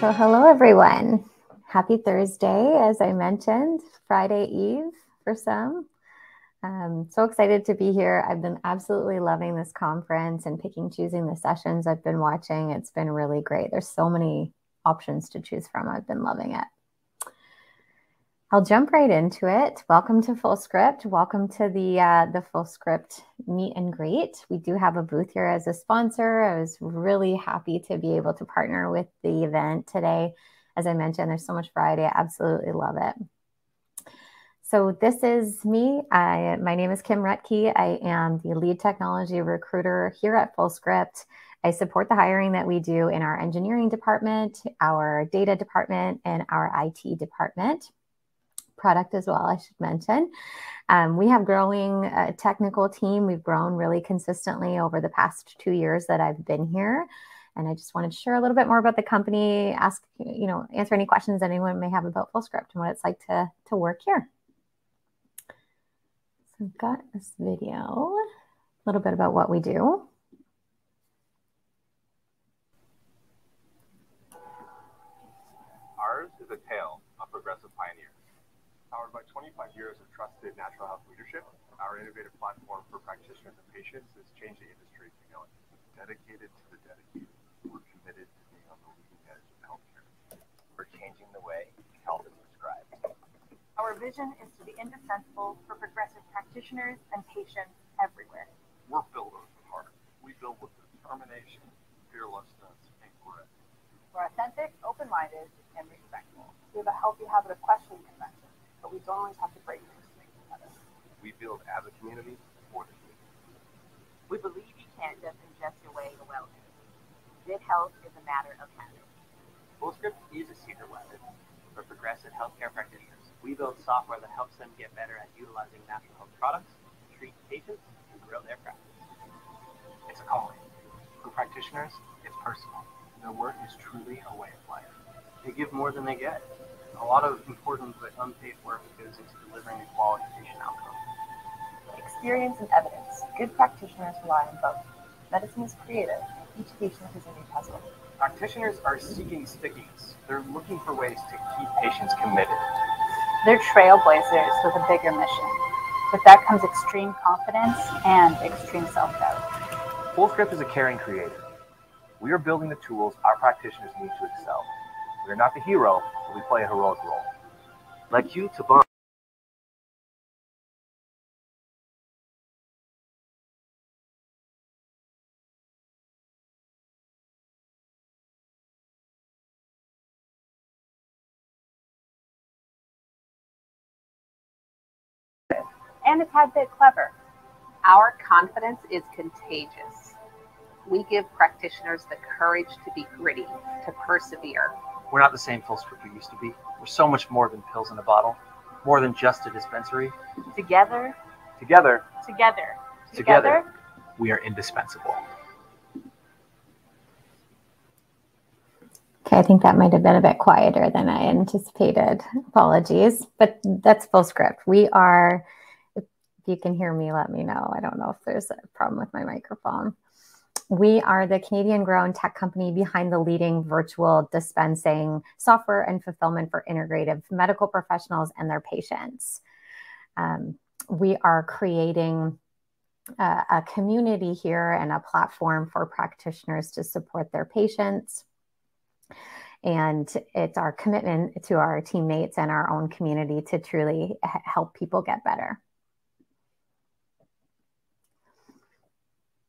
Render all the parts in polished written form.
So hello, everyone. Happy Thursday, as I mentioned, Friday Eve for some. So excited to be here. I've been absolutely loving this conference and choosing the sessions I've been watching. It's been really great. There's so many options to choose from. I've been loving it. I'll jump right into it. Welcome to Fullscript. Welcome to the Fullscript meet and greet. We do have a booth here as a sponsor. I was really happy to be able to partner with the event today. As I mentioned, there's so much variety. I absolutely love it. So this is me. My name is Kim Rutke. I am the lead technology recruiter here at Fullscript. I support the hiring that we do in our engineering department, our data department, and our IT department. Product as well, I should mention. We have growing technical team. We've grown really consistently over the past 2 years that I've been here. And I just wanted to share a little bit more about the company, answer any questions anyone may have about Fullscript and what it's like to work here. So I've got this video, a little bit about what we do. Ours is a tale of progressive pioneers. Powered by 25 years of trusted natural health leadership, our innovative platform for practitioners and patients has changed the industry as we know it. Dedicated to the dedicated. We're committed to being on the leading edge of healthcare. We're changing the way health is prescribed. Our vision is to be indispensable for progressive practitioners and patients everywhere. We're builders with heart. We build with determination, fearlessness, and grit. We're authentic, open-minded, and respectful. We have a healthy habit of questioning convention, but we don't always have to break things to make them better. We build as a community for the community. We believe you can't just ingest your way to wellness. Good health is a matter of habit. Fullscript is a secret weapon for progressive healthcare practitioners. We build software that helps them get better at utilizing natural health products, treat patients, and grow their practice. It's a calling. For practitioners, it's personal. Their work is truly a way of life. They give more than they get. A lot of important but unpaid work goes into delivering a quality patient outcome. Experience and evidence. Good practitioners rely on both. Medicine is creative, and each patient is a new puzzle. Practitioners are seeking stickiness. They're looking for ways to keep patients committed. They're trailblazers with a bigger mission. With that comes extreme confidence and extreme self-doubt. Fullscript is a caring creator. We are building the tools our practitioners need to excel. We are not the hero, but we play a heroic role. Like you to bond. And a tad bit clever. Our confidence is contagious. We give practitioners the courage to be gritty, to persevere. We're not the same Fullscript we used to be. We're so much more than pills in a bottle, more than just a dispensary. Together, we are indispensable. Okay, I think that might have been a bit quieter than I anticipated. Apologies, but that's Fullscript. We are, if you can hear me, let me know. I don't know if there's a problem with my microphone. We are the Canadian-grown tech company behind the leading virtual dispensing software and fulfillment for integrative medical professionals and their patients. We are creating a community here and a platform for practitioners to support their patients. And it's our commitment to our teammates and our own community to truly help people get better.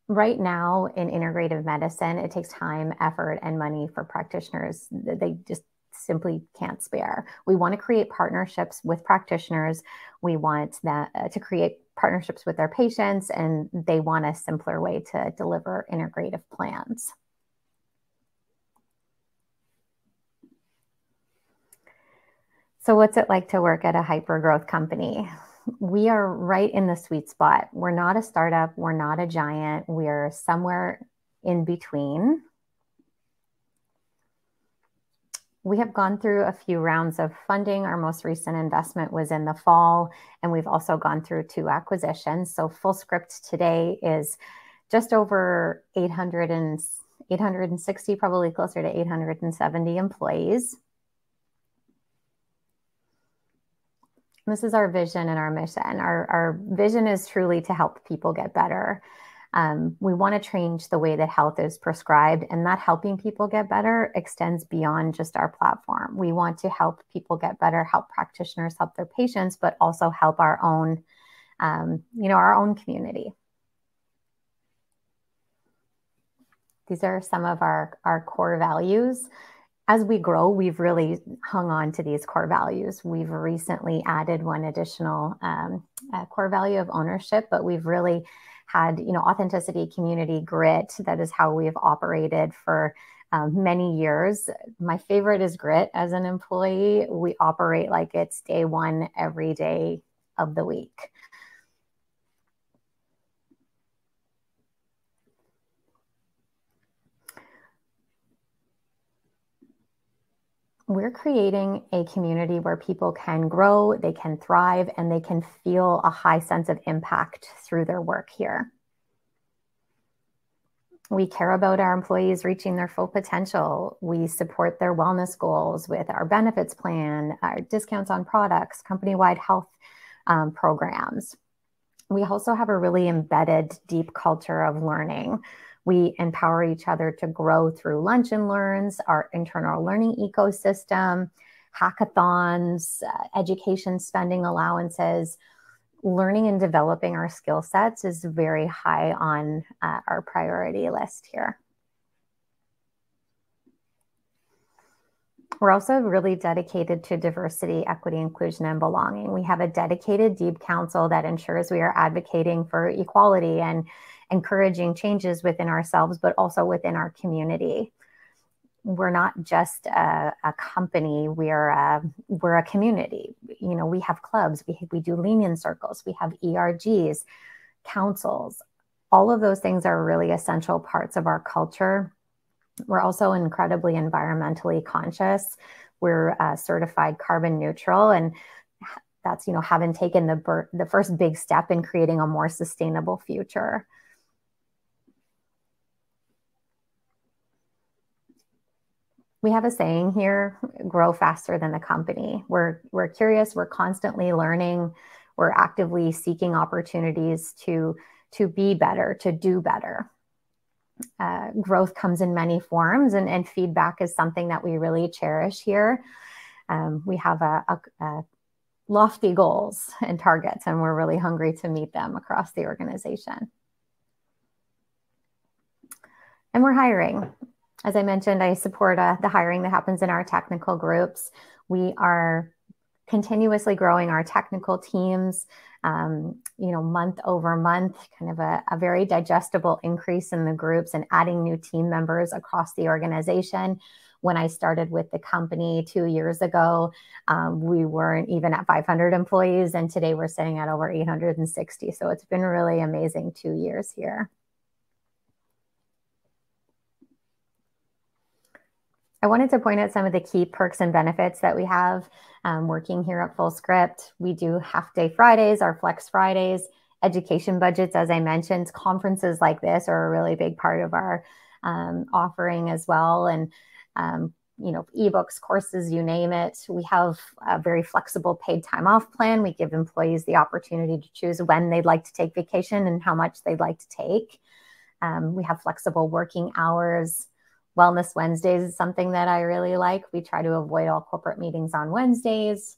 Right now in integrative medicine, it takes time, effort, and money for practitioners. They just simply can't spare. We want to create partnerships with practitioners. We want that to create partnerships with their patients, and they want a simpler way to deliver integrative plans. So what's it like to work at a hyper-growth company? We are right in the sweet spot. We're not a startup. We're not a giant. We're somewhere in between. We have gone through a few rounds of funding. Our most recent investment was in the fall, and we've also gone through 2 acquisitions. So Fullscript today is just over 800 860, probably closer to 870 employees. This is our vision and our mission. Our vision is truly to help people get better. We want to change the way that health is prescribed, and that helping people get better extends beyond just our platform. We want to help people get better, help practitioners help their patients, but also help our own, our own community. These are some of our core values. As we grow, we've really hung on to these core values. We've recently added one additional core value of ownership, but we've really had, authenticity, community, grit. That is how we've operated for many years. My favorite is grit. As an employee, we operate like it's day one every day of the week. We're creating a community where people can grow, they can thrive, and they can feel a high sense of impact through their work here. We care about our employees reaching their full potential. We support their wellness goals with our benefits plan, our discounts on products, company-wide health programs. We also have a really embedded, deep culture of learning. We empower each other to grow through lunch and learns, our internal learning ecosystem, hackathons, education spending allowances. Learning and developing our skill sets is very high on our priority list here. We're also really dedicated to diversity, equity, inclusion, and belonging. We have a dedicated deep council that ensures we are advocating for equality and encouraging changes within ourselves, but also within our community. We're not just a company, we're a community. We have clubs, we do lean-in circles, we have ERGs, councils. All of those things are really essential parts of our culture. We're also incredibly environmentally conscious. We're certified carbon neutral, and that's, having taken the first big step in creating a more sustainable future. We have a saying here, grow faster than the company. We're curious, we're constantly learning, we're actively seeking opportunities to be better, to do better. Growth comes in many forms, and feedback is something that we really cherish here. We have a lofty goals and targets, and we're really hungry to meet them across the organization. And we're hiring. As I mentioned, I support the hiring that happens in our technical groups. We are continuously growing our technical teams, month over month, kind of a very digestible increase in the groups and adding new team members across the organization. When I started with the company 2 years ago, we weren't even at 500 employees, and today we're sitting at over 860. So it's been really amazing 2 years here. I wanted to point out some of the key perks and benefits that we have working here at Fullscript. We do half-day Fridays, our Flex Fridays, education budgets, as I mentioned. Conferences like this are a really big part of our offering as well. And, ebooks, courses, you name it. We have a very flexible paid time off plan. We give employees the opportunity to choose when they'd like to take vacation and how much they'd like to take. We have flexible working hours. Wellness Wednesdays is something that I really like. We try to avoid all corporate meetings on Wednesdays,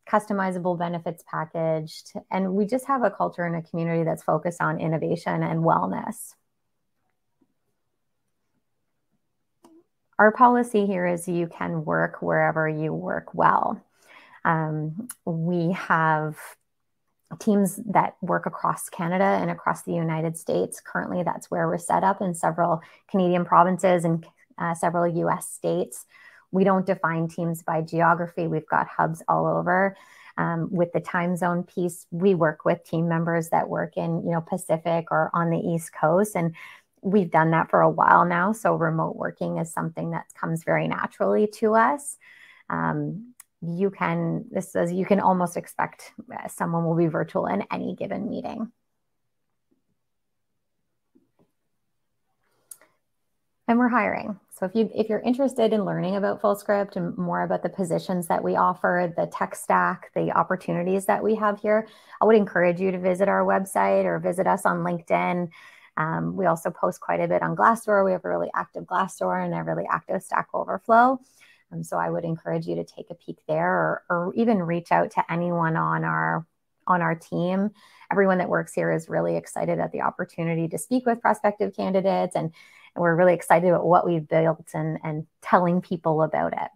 customizable benefits packaged, and we just have a culture and a community that's focused on innovation and wellness. Our policy here is you can work wherever you work well. We have teams that work across Canada and across the United States. Currently, that's where we're set up in several Canadian provinces and several US states. We don't define teams by geography. We've got hubs all over. With the time zone piece, we work with team members that work in, Pacific or on the East Coast. And we've done that for a while now. So remote working is something that comes very naturally to us. You can almost expect someone will be virtual in any given meeting. And we're hiring. So if you're interested in learning about Fullscript and more about the positions that we offer, the tech stack, the opportunities that we have here, I would encourage you to visit our website or visit us on LinkedIn. We also post quite a bit on Glassdoor. We have a really active Glassdoor and a really active Stack Overflow. So I would encourage you to take a peek there, or even reach out to anyone on our team. Everyone that works here is really excited at the opportunity to speak with prospective candidates, and we're really excited about what we've built and telling people about it.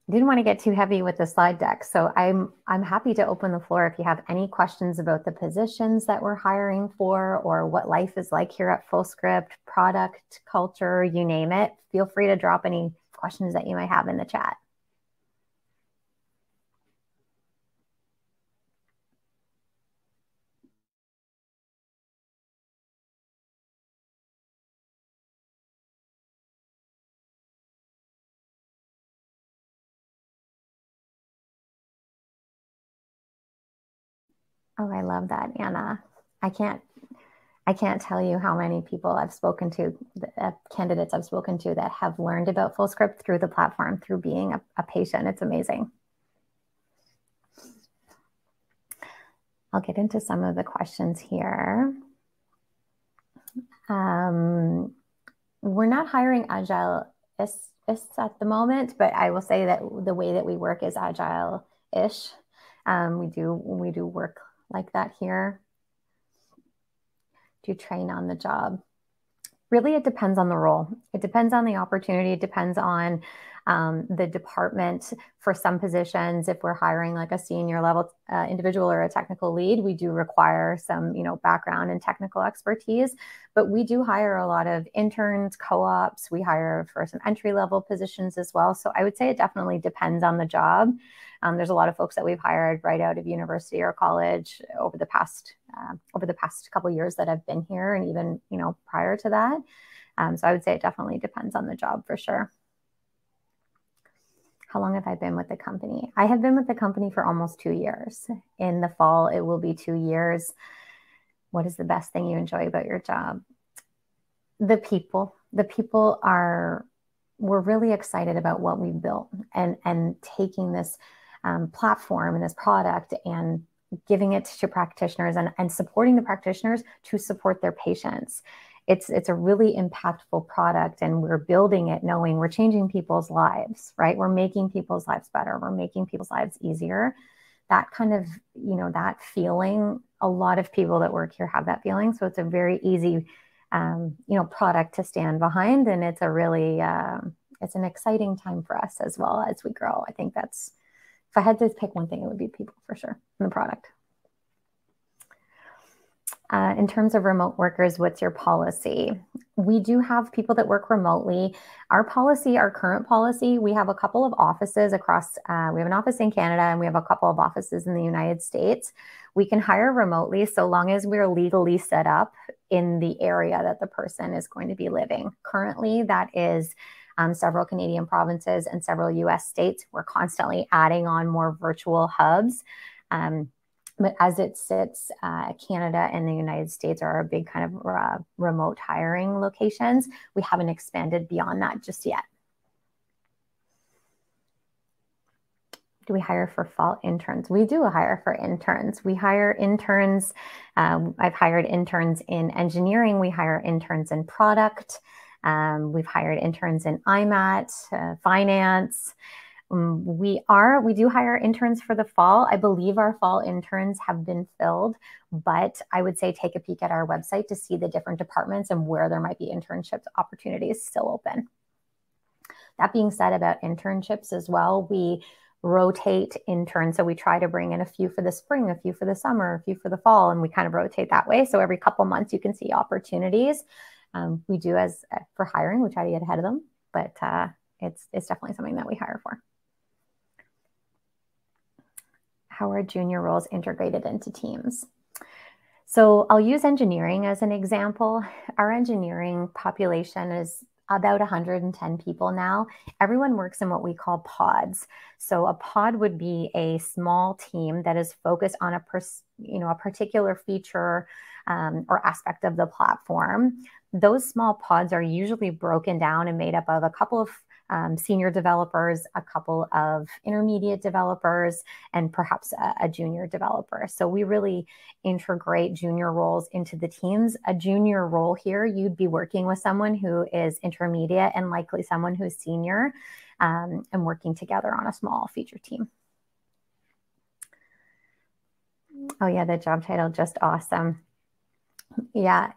Didn't want to get too heavy with the slide deck, so I'm happy to open the floor if you have any questions about the positions that we're hiring for, or what life is like here at Fullscript, product, culture, you name it. Feel free to drop any questions that you might have in the chat. Oh, I love that, Anna. I can't tell you how many people I've spoken to, candidates I've spoken to that have learned about Fullscript through the platform, through being a patient. It's amazing. I'll get into some of the questions here. We're not hiring Agile-ists at the moment, but I will say that the way that we work is Agile-ish. We do work like that here. To train on the job. Really, it depends on the role. It depends on the opportunity. It depends on the department. For some positions, if we're hiring like a senior level individual or a technical lead, we do require some, background and technical expertise. But we do hire a lot of interns, co-ops. We hire for some entry level positions as well. So I would say it definitely depends on the job. There's a lot of folks that we've hired right out of university or college over the past couple of years that I've been here, and even prior to that. So I would say it definitely depends on the job for sure. How long have I been with the company? I have been with the company for almost 2 years. In the fall, it will be 2 years. What is the best thing you enjoy about your job? The people. The people we're really excited about what we've built, and taking this platform and this product and giving it to practitioners and supporting the practitioners to support their patients. It's a really impactful product, and we're building it knowing we're changing people's lives, right? We're making people's lives better. We're making people's lives easier. That kind of, that feeling, a lot of people that work here have that feeling. So it's a very easy, product to stand behind. And it's a really, it's an exciting time for us as well as we grow. I think that's, if I had to pick one thing, it would be people for sure, and the product. In terms of remote workers, what's your policy? We do have people that work remotely. Our current policy, we have a couple of offices across, we have an office in Canada, and we have a couple of offices in the United States. We can hire remotely so long as we're legally set up in the area that the person is going to be living. Currently, that is several Canadian provinces and several US states. We're constantly adding on more virtual hubs. But as it sits, Canada and the United States are our big kind of remote hiring locations. We haven't expanded beyond that just yet. Do we hire for fall interns? We do hire for interns. We hire interns. I've hired interns in engineering. We hire interns in product. We've hired interns in IMAT, finance. We do hire interns for the fall. I believe our fall interns have been filled, but I would say take a peek at our website to see the different departments and where there might be internship opportunities still open. That being said, about internships as well, we rotate interns. So we try to bring in a few for the spring, a few for the summer, a few for the fall, and we kind of rotate that way. So every couple months you can see opportunities. We do, as for hiring, we try to get ahead of them, but it's definitely something that we hire for. How are junior roles integrated into teams? So I'll use engineering as an example. Our engineering population is about 110 people now. Everyone works in what we call pods. So a pod would be a small team that is focused on a particular feature or aspect of the platform. Those small pods are usually broken down and made up of a couple of senior developers, a couple of intermediate developers, and perhaps a junior developer. So we really integrate junior roles into the teams. A junior role here, you'd be working with someone who is intermediate and likely someone who's senior, and working together on a small feature team. Oh yeah, the job title, just awesome. Yeah,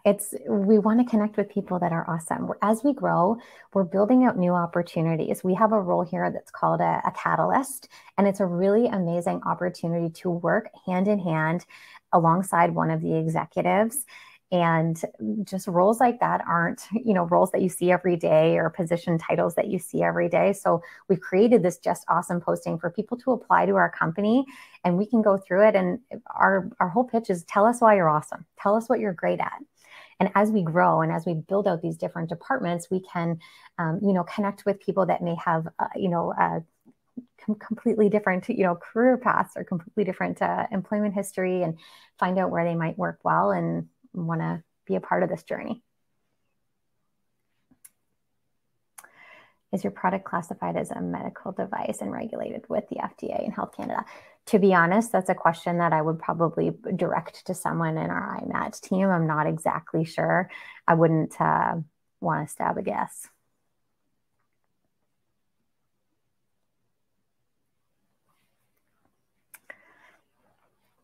we want to connect with people that are awesome. As we grow, we're building out new opportunities. We have a role here that's called a catalyst, and it's a really amazing opportunity to work hand in hand alongside one of the executives. And just roles like that aren't, roles that you see every day or position titles that you see every day. So we've created this just awesome posting for people to apply to our company, and we can go through it. And our whole pitch is tell us why you're awesome. Tell us what you're great at. And as we grow and as we build out these different departments, we can, connect with people that may have, completely different, career paths or completely different employment history, and find out where they might work well and want to be a part of this journey. Is your product classified as a medical device and regulated with the FDA and Health Canada? To be honest, that's a question that I would probably direct to someone in our IMAT team. I'm not exactly sure. I wouldn't want to stab a guess.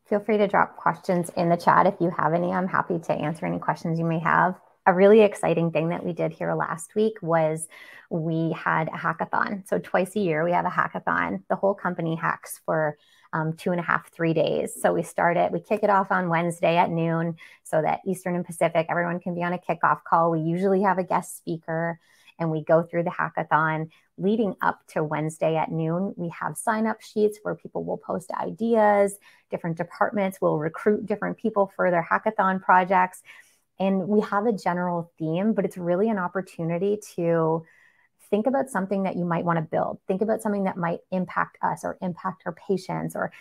Feel free to drop questions in the chat if you have any. I'm happy to answer any questions you may have. A really exciting thing that we did here last week was we had a hackathon. So twice a year, we have a hackathon. The whole company hacks for 2.5, 3 days. So we kick it off on Wednesday at noon so that Eastern and Pacific, everyone can be on a kickoff call. We usually have a guest speaker, and we go through the hackathon. Leading up to Wednesday at noon, we have sign-up sheets where people will post ideas. Different departments will recruit different people for their hackathon projects. And we have a general theme, but it's really an opportunity to think about something that you might want to build. Think about something that might impact us or impact our patients or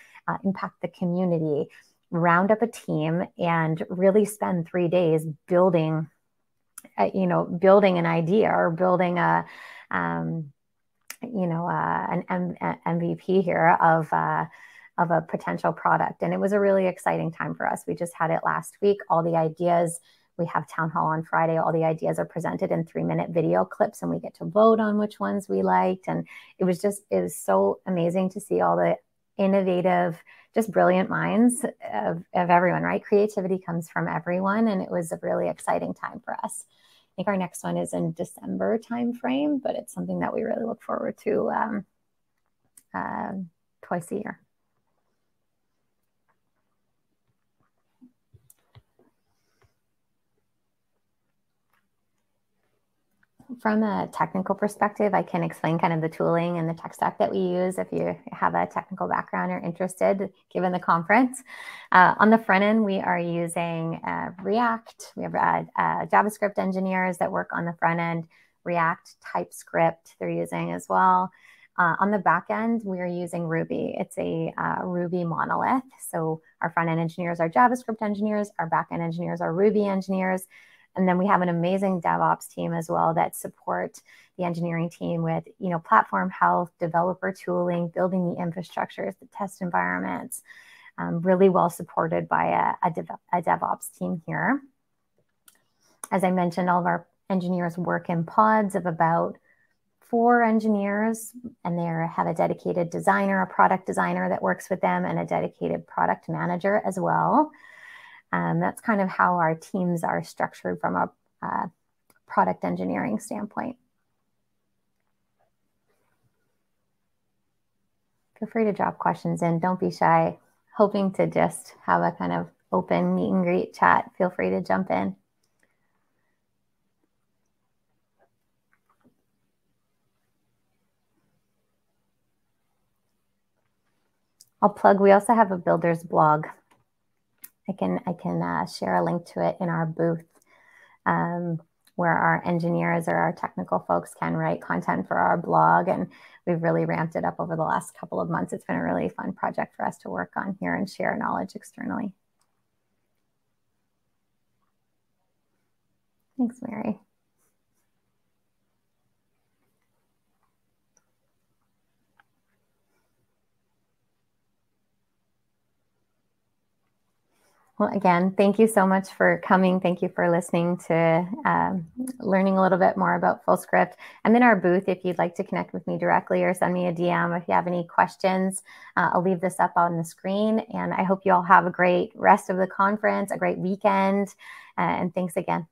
impact the community. Round up a team and really spend 3 days building an idea or building an MVP here of a potential product. And it was a really exciting time for us. We just had it last week. All the ideas, we have town hall on Friday. All the ideas are presented in 3-minute video clips, and we get to vote on which ones we liked. And it was so amazing to see all the innovative, just brilliant minds of everyone, right? Creativity comes from everyone. And it was a really exciting time for us. I think our next one is in December timeframe, but it's something that we really look forward to twice a year. From a technical perspective, I can explain kind of the tooling and the tech stack that we use if you have a technical background or interested, given the conference. On the front end, we are using React. We have JavaScript engineers that work on the front end, React, TypeScript they're using as well. On the back end, we are using Ruby. It's a Ruby monolith. So our front end engineers are JavaScript engineers, our back end engineers are Ruby engineers. And then we have an amazing DevOps team as well that support the engineering team with, platform health, developer tooling, building the infrastructures, the test environments, really well supported by a DevOps team here. As I mentioned, all of our engineers work in pods of about 4 engineers, and they have a dedicated designer, a product designer that works with them, and a dedicated product manager as well. That's kind of how our teams are structured from a product engineering standpoint. Feel free to drop questions in. Don't be shy. Hoping to just have a kind of open meet and greet chat. Feel free to jump in. I'll plug, we also have a builders blog. I can share a link to it in our booth. where our engineers or our technical folks can write content for our blog. And we've really ramped it up over the last couple of months. It's been a really fun project for us to work on here and share knowledge externally. Thanks, Mary. Well, again, thank you so much for coming. Thank you for listening to learning a little bit more about Fullscript. I'm in our booth if you'd like to connect with me directly or send me a DM if you have any questions. I'll leave this up on the screen, and I hope you all have a great rest of the conference, a great weekend, and thanks again.